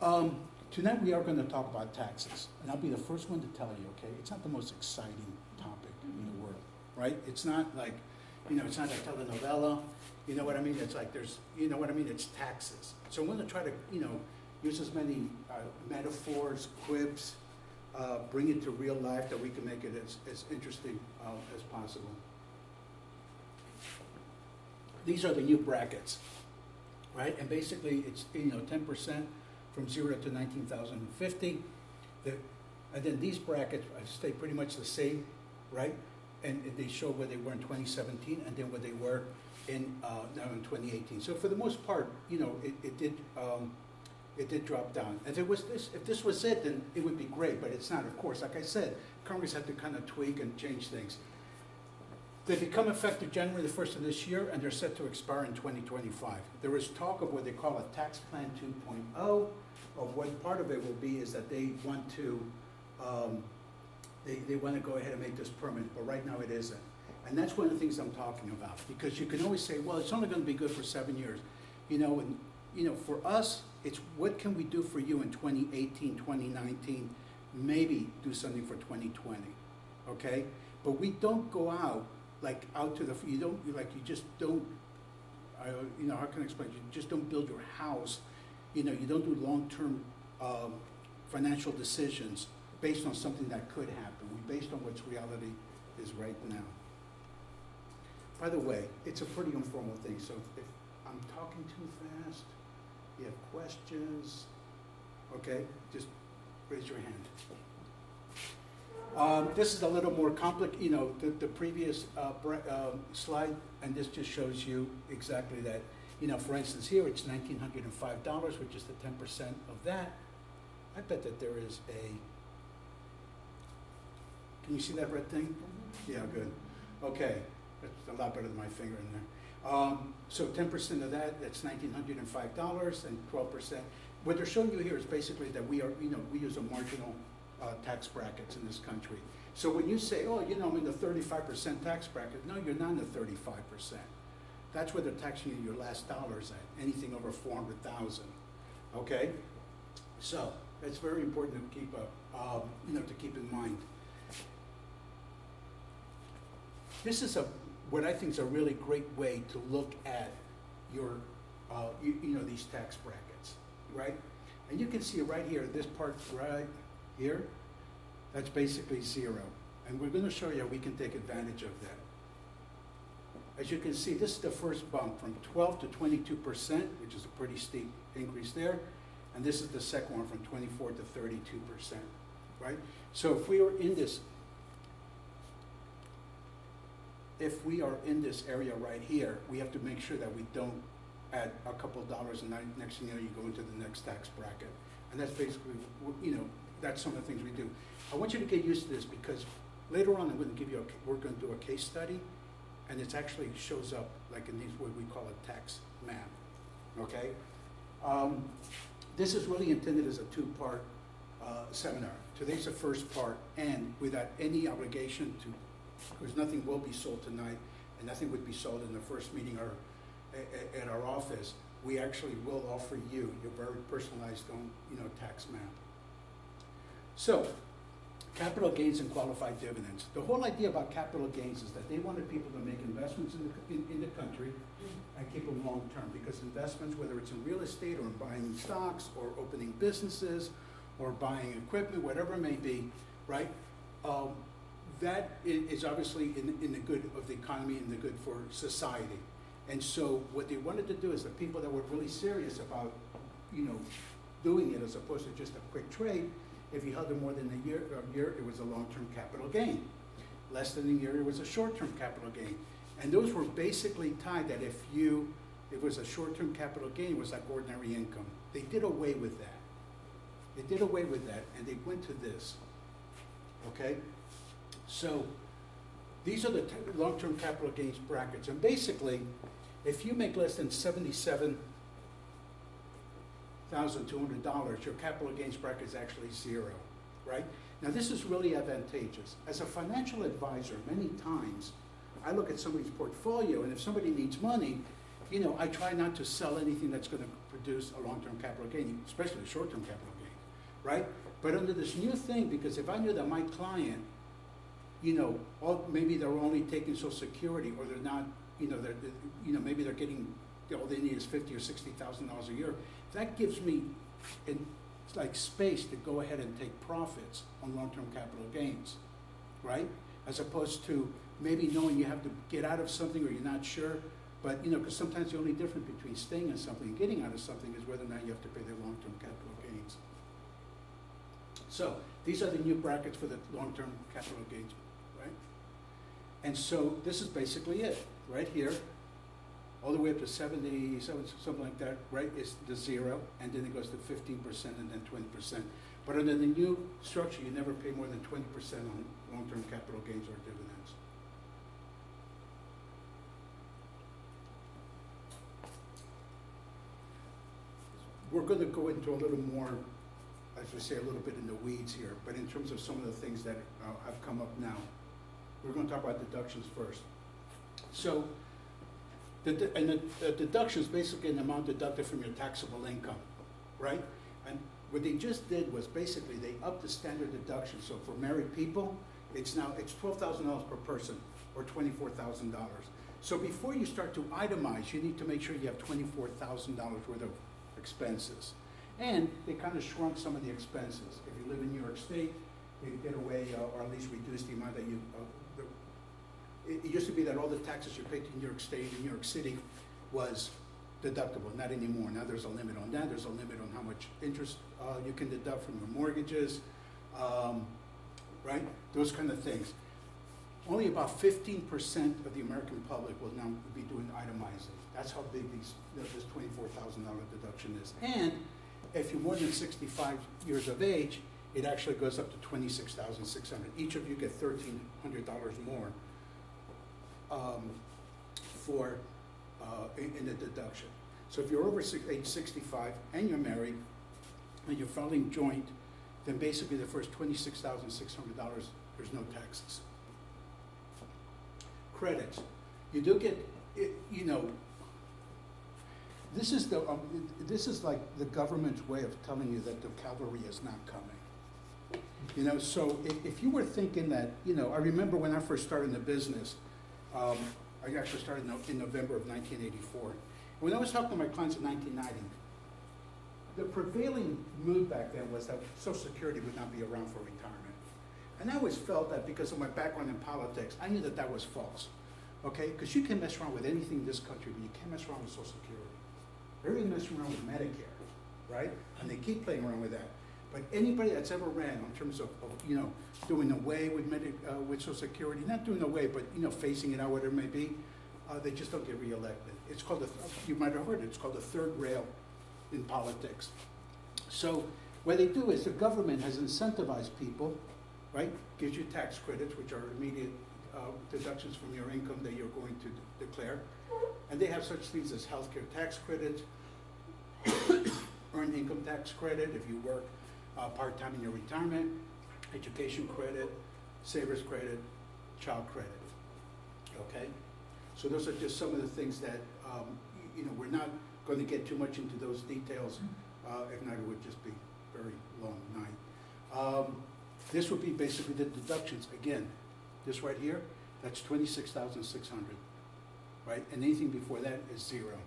Tonight we are going to talk about taxes, and I'll be the first one to tell you, okay, it's not the most exciting topic in the world, right? It's not like, it's not like telenovela, you know what I mean? It's like it's taxes. So I'm going to try to, use as many metaphors, quips, bring it to real life that we can make it as interesting as possible. These are the new brackets, right? And basically it's, 10% from 0 to 19,050. And then these brackets stay pretty much the same, right? And they show where they were in 2017 and then where they were now in 2018. So for the most part, it did drop down. If this was it, then it would be great, but it's not, of course. Like I said, Congress had to kind of tweak and change things. They become effective January the 1st of this year, and they're set to expire in 2025. There is talk of what they call a tax plan 2.0, of what part of it will be is that they want to they want to go ahead and make this permanent, but right now it isn't. And that's one of the things I'm talking about, because you can always say, well, it's only going to be good for 7 years. For us, it's what can we do for you in 2018, 2019, maybe do something for 2020, okay? But we don't go out to the, you just don't, how can I explain? You just don't build your house, you don't do long-term financial decisions based on something that could happen. We based on what's reality is right now. By the way, it's a pretty informal thing, so if I'm talking too fast, you have questions, okay, just raise your hand. This is a little more complicated, the previous slide, and this just shows you exactly that. For instance, here it's $1,905, which is the 10% of that. I bet that there is can you see that red thing? Yeah, good. Okay, that's a lot better than my finger in there. So 10% of that, that's $1,905, and 12%. What they're showing you here is basically that we use a marginal tax brackets in this country. So when you say, oh, I'm in the 35% tax bracket, no, you're not in the 35%. That's where they're taxing you your last dollars at, anything over 400,000. Okay? So that's very important to keep to keep in mind. This is what I think is a really great way to look at your these tax brackets, right? And you can see right here, this part right here, that's basically 0. And we're going to show you how we can take advantage of that. As you can see, this is the first bump from 12 to 22%, which is a pretty steep increase there. And this is the second one from 24 to 32%, right? So if we are in this area right here, we have to make sure that we don't add a couple of dollars and next thing you know, you go into the next tax bracket. And that's basically, that's some of the things we do. I want you to get used to this because later on I'm going to give you we're going to do a case study, and it actually shows up like in these, what we call a tax map, okay? This is really intended as a 2-part seminar. Today's the first part, and without any obligation to, because nothing will be sold tonight, and nothing would be sold in the first meeting or at our office, we actually will offer you your very personalized own, tax map. So, capital gains and qualified dividends. The whole idea about capital gains is that they wanted people to make investments in the country and keep them long term, because investments, whether it's in real estate or in buying stocks or opening businesses or buying equipment, whatever it may be, right? That is obviously in the good of the economy and the good for society. And so what they wanted to do is the people that were really serious about, doing it as opposed to just a quick trade, if you held it more than a year, it was a long-term capital gain. Less than a year, it was a short-term capital gain. And those were basically tied that if it was a short-term capital gain, it was like ordinary income. They did away with that. They did away with that, and they went to this, okay? So these are the long-term capital gains brackets. And basically, if you make less than $77,200, your capital gains bracket is actually 0, right? Now this is really advantageous. As a financial advisor, many times, I look at somebody's portfolio, and if somebody needs money, you know, I try not to sell anything that's gonna produce a long-term capital gain, especially a short-term capital gain, right? But under this new thing, because if I knew that my client, you know, maybe they're only taking Social Security, or they're not, you know, maybe they're getting, all they need is $50,000 or $60,000 a year. That gives me, like, space to go ahead and take profits on long-term capital gains, right? As opposed to maybe knowing you have to get out of something or you're not sure, but, you know, because sometimes the only difference between staying in something and getting out of something is whether or not you have to pay the long-term capital gains. So these are the new brackets for the long-term capital gains, right? And so this is basically it, right here, all the way up to 70, something like that, right, is the 0, and then it goes to 15% and then 20%. But under the new structure, you never pay more than 20% on long-term capital gains or dividends. We're going to go into a little more, as we say, a little bit in the weeds here, but in terms of some of the things that have come up now, we're going to talk about deductions first. So, the deduction is basically an amount deducted from your taxable income, right? And what they just did was basically they upped the standard deduction. So for married people, it's $12,000 per person, or $24,000. So before you start to itemize, you need to make sure you have $24,000 worth of expenses. And they kind of shrunk some of the expenses. If you live in New York State, they did away, or at least reduced the amount that you, it used to be that all the taxes you paid to New York State and New York City was deductible, not anymore. Now there's a limit on that. There's a limit on how much interest you can deduct from your mortgages, right? Those kind of things. Only about 15% of the American public will now be doing itemizing. That's how big this $24,000 deduction is. And if you're more than 65 years of age, it actually goes up to $26,600. Each of you get $1,300 more in the deduction. So if you're over age 65 and you're married and you're filing joint, then basically the first $26,600, there's no taxes. Credits. You do get, you know, this is like the government's way of telling you that the cavalry is not coming. You know, so if you were thinking that, you know, I remember when I first started in the business, I actually started in November of 1984. When I was talking to my clients in 1990, the prevailing mood back then was that Social Security would not be around for retirement. And I always felt that because of my background in politics, I knew that that was false, okay? Because you can mess around with anything in this country, but you can't mess around with Social Security. They're even messing around with Medicare, right? And they keep playing around with that. But anybody that's ever ran in terms of you know, doing away with Social Security, not doing away, but, you know, phasing it out, whatever it may be, they just don't get reelected. It's called, you might have heard it, it's called the third rail in politics. So what they do is the government has incentivized people, right? Gives you tax credits, which are immediate deductions from your income that you're going to declare. And they have such things as healthcare tax credits, earned income tax credit if you work part-time in your retirement, education credit, savers credit, child credit, okay? So those are just some of the things that, you know, we're not going to get too much into those details. If not, it would just be a very long night. This would be basically the deductions. Again, this right here, that's $26,600, right? And anything before that is 0.